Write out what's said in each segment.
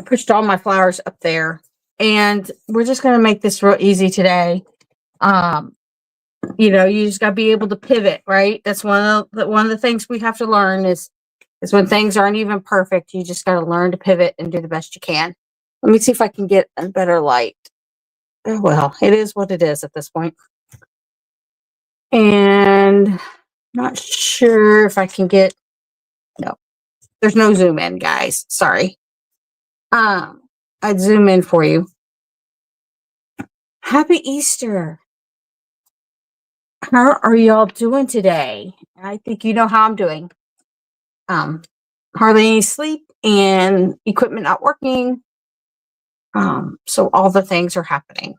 pushed all my flowers up there, and we're just going to make this real easy today. You know, you just got to be able to pivot, right? That's one of the things we have to learn is when things aren't even perfect, you just got to learn to pivot and do the best you can. Let me see if I can get a better light. Oh, well, it is what it is at this point. And not sure if I can get, no, there's no zoom in, guys. Sorry. I'd zoom in for you. Happy Easter. How are y'all doing today? I think you know how I'm doing. Hardly any sleep and equipment not working. So all the things are happening.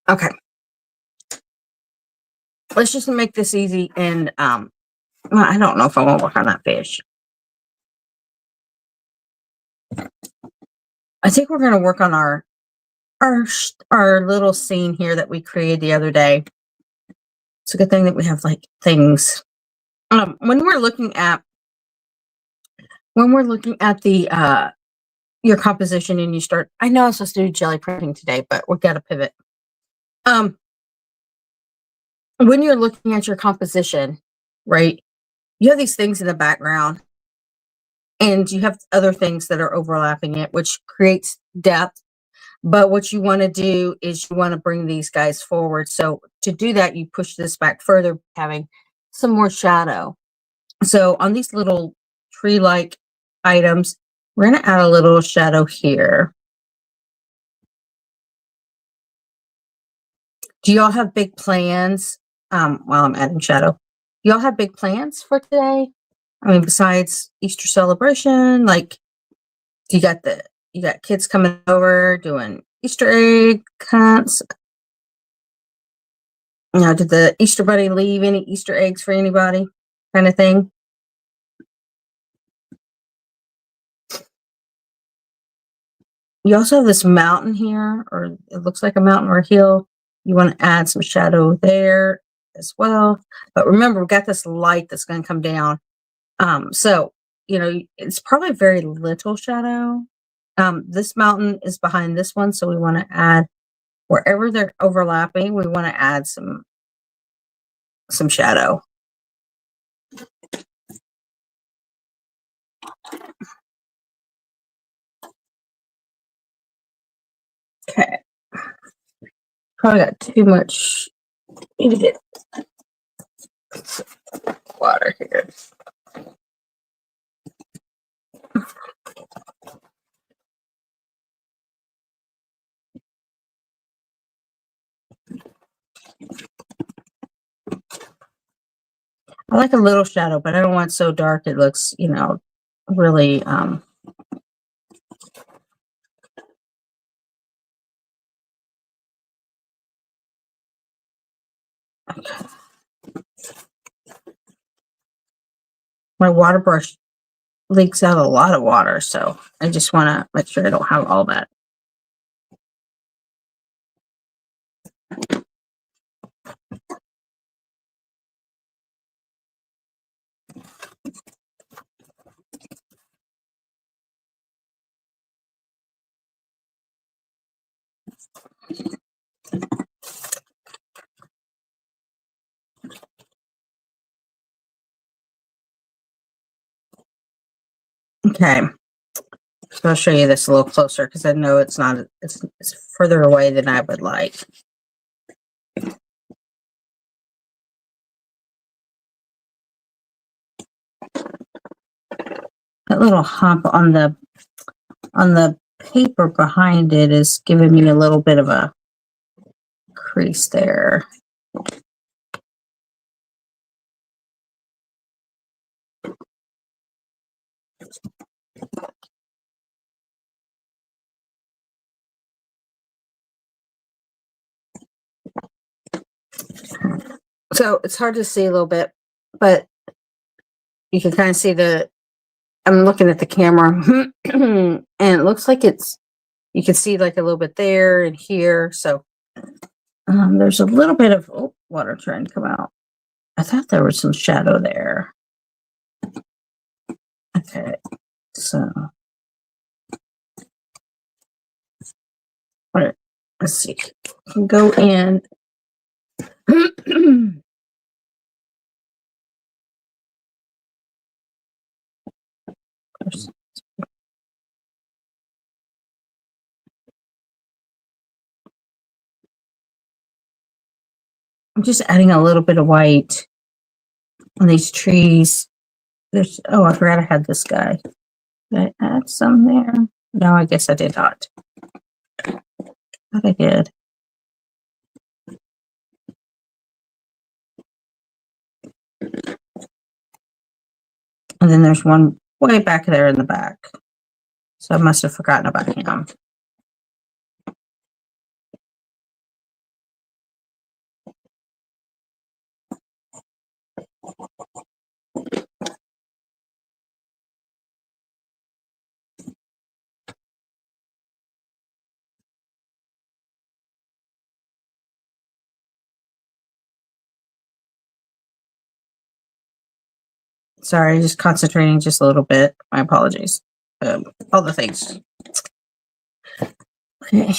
Okay. Let's just make this easy and well, I don't know if I want to work on that fish. I think we're going to work on our little scene here that we created the other day. It's a good thing that we have like things. When we're looking at the your composition and you start, I know I'm supposed to do jelly printing today, but we've got to pivot. When you're looking at your composition, right, you have these things in the background and you have other things that are overlapping it, which creates depth. But what you want to do is you want to bring these guys forward. So to do that, you push this back further, having some more shadow. So on these little tree-like items, we're going to add a little shadow here. Do y'all have big plans? While I'm adding shadow, do y'all have big plans for today? I mean, besides Easter celebration, like you got kids coming over doing Easter egg hunts. You know, did the Easter Bunny leave any Easter eggs for anybody? Kind of thing. You also have this mountain here, or it looks like a mountain or a hill. You want to add some shadow there as well. But remember, we've got this light that's going to come down. So, you know, it's probably very little shadow. This mountain is behind this one, so we want to add, wherever they're overlapping, we want to add some shadow. Okay. Probably got too much. Need to get water here. I like a little shadow, but I don't want it so dark it looks, you know, really okay. My water brush leaks out a lot of water, so I just want to make sure I don't have all that. Okay, so I'll show you this a little closer because I know it's not, it's further away than I would like. That little hump on the paper behind it is giving me a little bit of a crease there. So it's hard to see a little bit, but you can kind of see I'm looking at the camera and it looks like you can see like a little bit there and here. So there's a little bit of water trying to come out. I thought there was some shadow there. Okay, so all right, let's see. Go in. I'm just adding a little bit of white on these trees. Oh, I forgot I had this guy. Did I add some there? No, I guess I did not. Thought I did. And then there's one way back there in the back. So I must have forgotten about him. Sorry, just concentrating just a little bit. My apologies. All the things. Okay.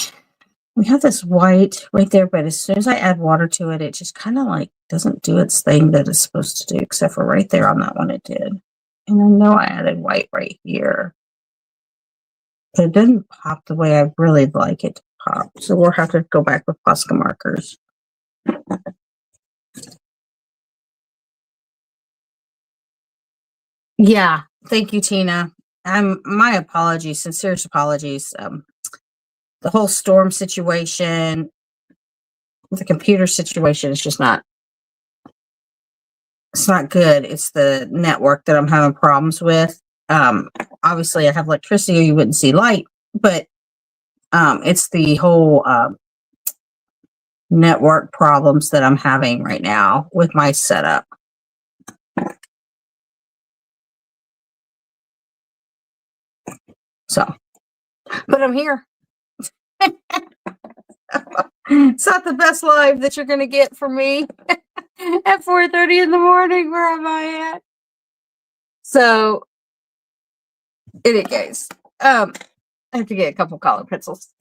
We have this white right there, but as soon as I add water to it, it just kind of like doesn't do its thing that it's supposed to do, except for right there on that one it did. And I know I added white right here. But it didn't pop the way I really like it to pop. So we'll have to go back with Posca markers. Yeah, thank you, Tina. My apologies, sincere apologies. The whole storm situation, the computer situation is just not. It's not good. It's the network that I'm having problems with. Obviously, I have electricity, or you wouldn't see light, but it's the whole network problems that I'm having right now with my setup. So, but I'm here. It's not the best live that you're going to get from me at 4:30 in the morning. Where am I at? So, in any case, I have to get a couple color pencils.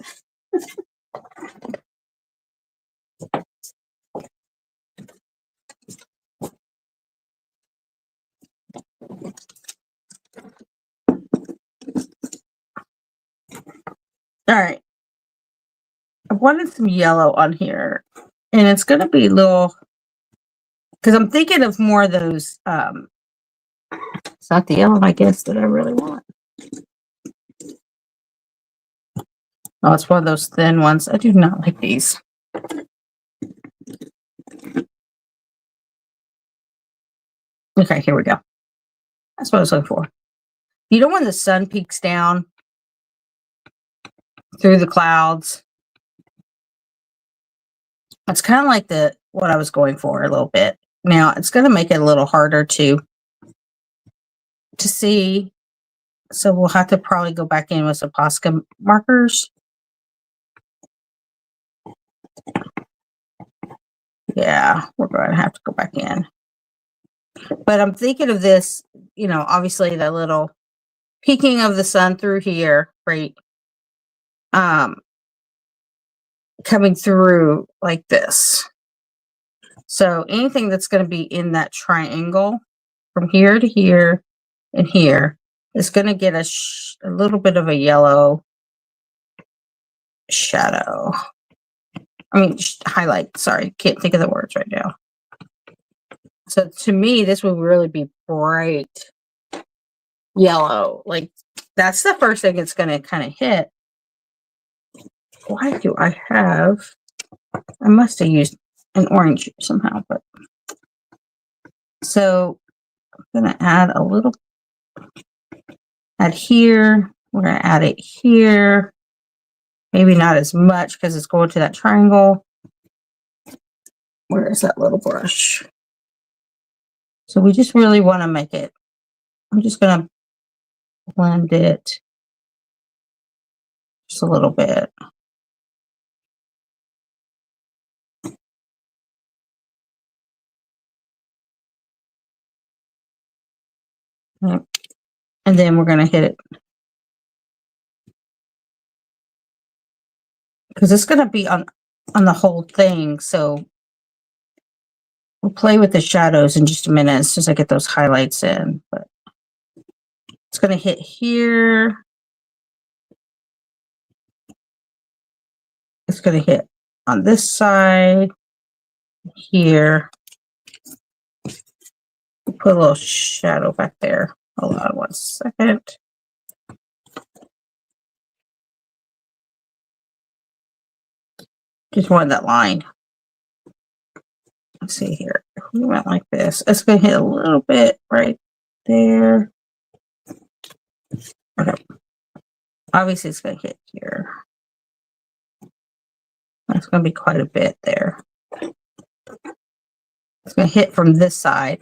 All right. I wanted some yellow on here, and it's going to be little, because I'm thinking of more of those. It's not the yellow, I guess, that I really want. Oh, it's one of those thin ones. I do not like these. Okay, here we go. That's what I was looking for. You know when the sun peeks down through the clouds? It's kind of like what I was going for a little bit. Now, it's going to make it a little harder to see. So we'll have to probably go back in with some Posca markers. Yeah, we're going to have to go back in. But I'm thinking of this, obviously the little peeking of the sun through here, right? Coming through like this. So anything that's going to be in that triangle from here to here and here is going to get a little bit of a yellow shadow. I mean, highlight. Sorry, can't think of the words right now. So to me, this will really be bright yellow. Like that's the first thing it's going to kind of hit. Why do I have? I must have used an orange somehow, but so I'm going to add a little. Add here. We're going to add it here. Maybe not as much because it's going to that triangle. Where is that little brush? So we just really want to make it. I'm just going to blend it just a little bit. And And then we're going to hit it. Because it's going to be on the whole thing. So we'll play with the shadows in just a minute as soon as I get those highlights in. But it's going to hit here. It's going to hit on this side, here. Put a little shadow back there. Hold on 1 second. Just wanted that line. Let's see here. If we went like this, it's going to hit a little bit right there. Okay. Obviously, it's going to hit here. That's going to be quite a bit there. It's going to hit from this side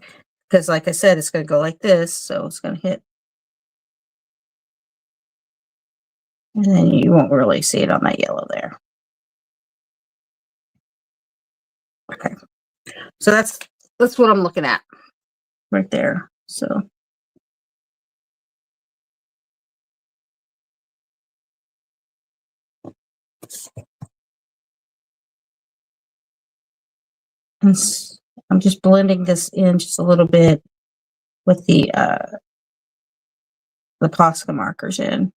because, like I said, it's going to go like this. So it's going to hit. And then you won't really see it on that yellow there. Okay. So that's what I'm looking at right there. So. And I'm just blending this in just a little bit with the Posca markers in.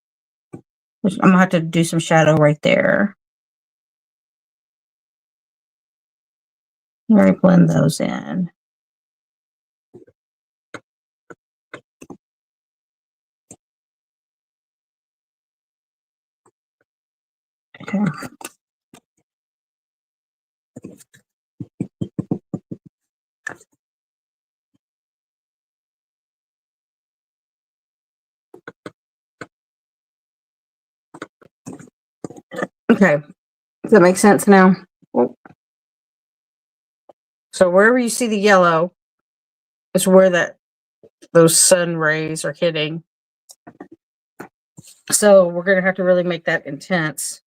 Which I'm gonna have to do some shadow right there. Very blend those in. Okay. Okay. Does that make sense now? So wherever you see the yellow is where those sun rays are hitting. So we're going to have to really make that intense.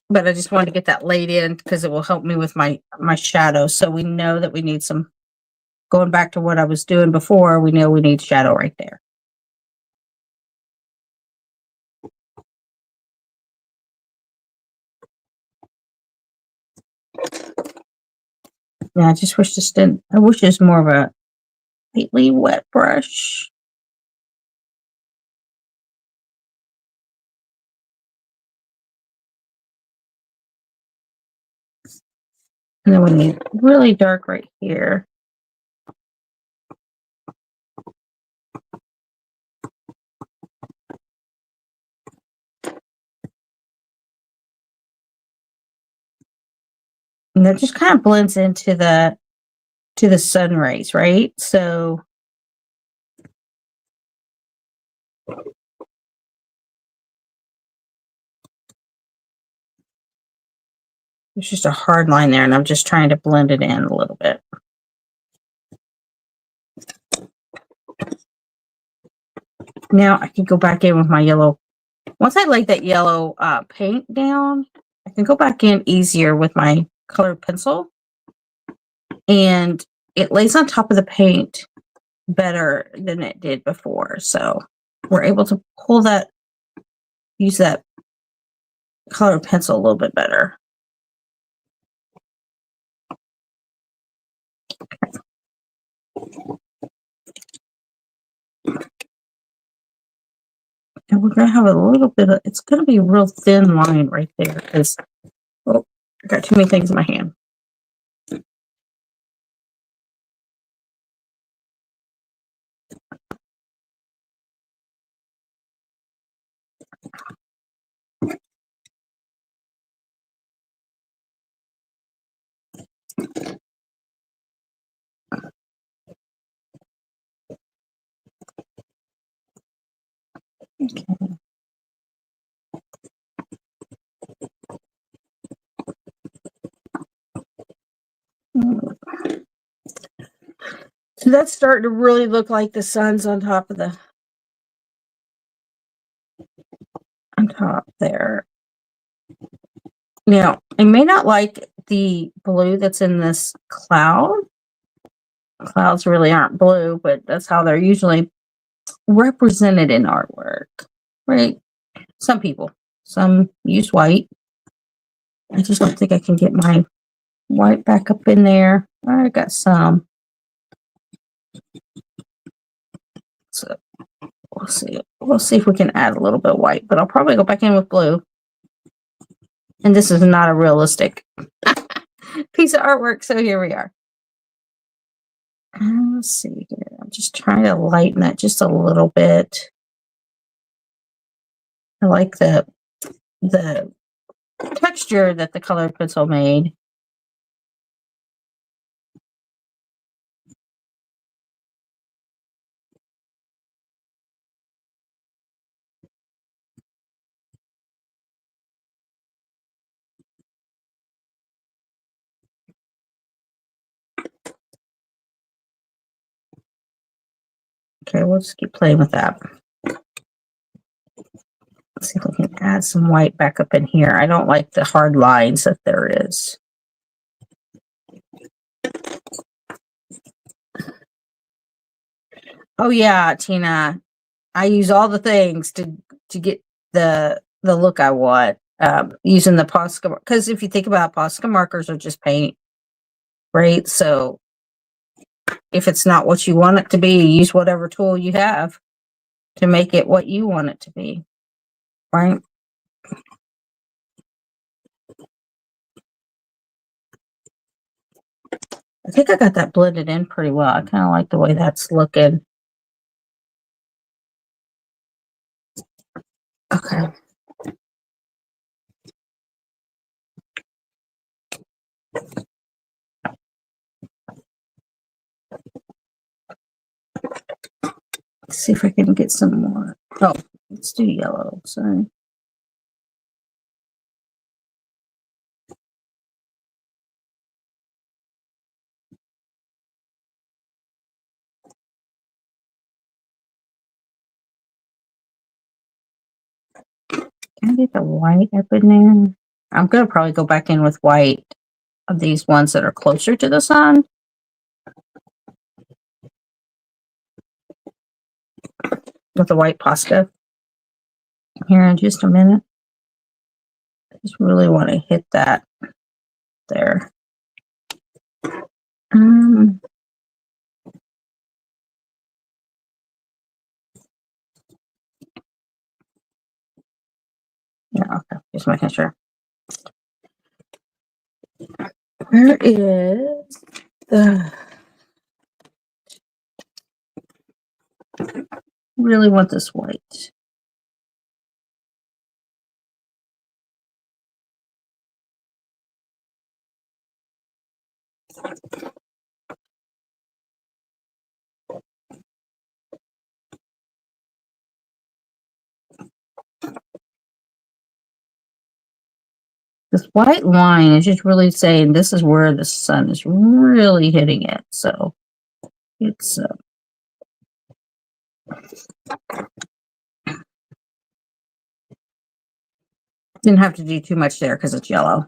But I just wanted to get that laid in because it will help me with my shadow. So we know that we need some, going back to what I was doing before, we know we need shadow right there. Yeah, I just wish this didn't, I wish it was more of a lightly wet brush. And then we need really dark right here. And that just kind of blends into the sun rays, right? So there's just a hard line there, and I'm just trying to blend it in a little bit. Now I can go back in with my yellow. Once I lay that yellow paint down, I can go back in easier with my colored pencil. And it lays on top of the paint better than it did before. So we're able to pull that, use that colored pencil a little bit better. And we're going to have a little bit of, it's going to be a real thin line right there because, oh, I got too many things in my hand. Okay. So that's starting to really look like the sun's on top of on top there. Now, I may not like the blue that's in this cloud. Clouds really aren't blue, but that's how they're usually represented in artwork, right? Some people, some use white. I just don't think I can get my white back up in there. I got some. So we'll see. We'll see if we can add a little bit of white, but I'll probably go back in with blue. And this is not a realistic piece of artwork, so here we are. Let's see here. I'm just trying to lighten that just a little bit. I like the texture that the colored pencil made. Okay, we'll just keep playing with that. Let's see if we can add some white back up in here. I don't like the hard lines that there is. Oh yeah, Tina. I use all the things to get the look I want. Using the Posca, because if you think about it, Posca markers are just paint, right? So if it's not what you want it to be, use whatever tool you have to make it what you want it to be, right? I think I got that blended in pretty well. I kind of like the way that's looking. Okay. Let's see if I can get some more. Oh, let's do yellow. Sorry. Can I get the white up in there? I'm going to probably go back in with white of these ones that are closer to the sun. With the white Posca here in just a minute. I just really want to hit that there. Yeah, okay. Just making sure. Where is the... Really want this white. This white line is just really saying this is where the sun is really hitting it. So it's didn't have to do too much there because it's yellow.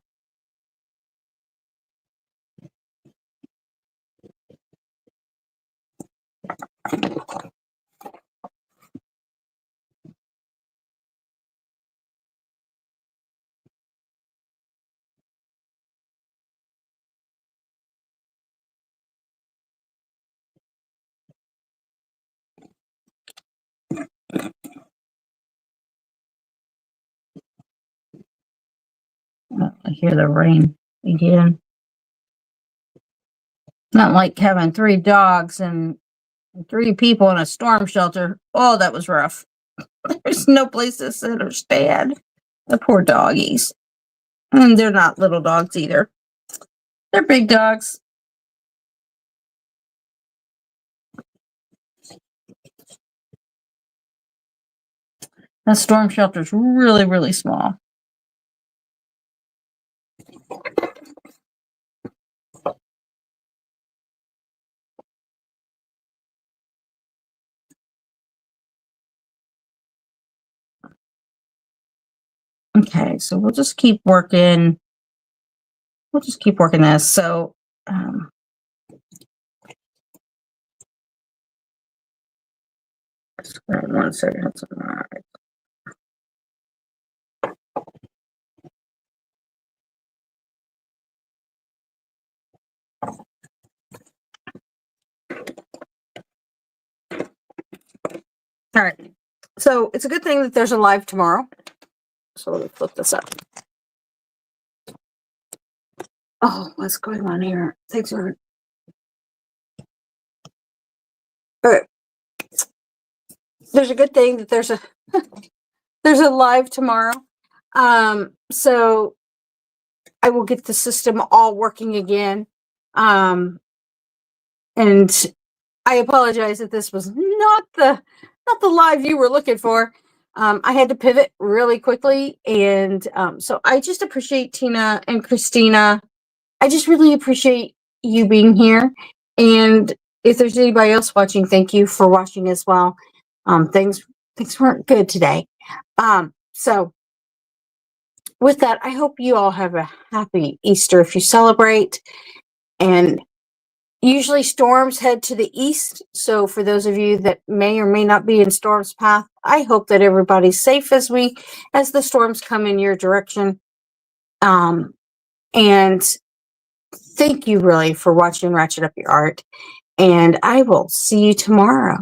I hear the rain again. Not like having 3 dogs and 3 people in a storm shelter. Oh, that was rough. There's no place to sit or stand. The poor doggies. And they're not little dogs either. They're big dogs. That storm shelter is really, really small. Okay, so we'll just keep working. We'll just keep working this. So I'm 1 second. All right. So it's a good thing that there's a live tomorrow. So let me flip this up. Oh, what's going on here? Things are. All right. There's a good thing that there's a there's a live tomorrow. So I will get the system all working again. And I apologize that this was not the live you were looking for. I had to pivot really quickly, and so I just appreciate Tina and Christina. I just really appreciate you being here. And if there's anybody else watching, thank you for watching as well. Things weren't good today. So with that, I hope you all have a happy Easter if you celebrate. And usually storms head to the east. So for those of you that may or may not be in storm's path, I hope that everybody's safe as the storms come in your direction. And thank you really for watching Ratchet Up Your Art. And I will see you tomorrow.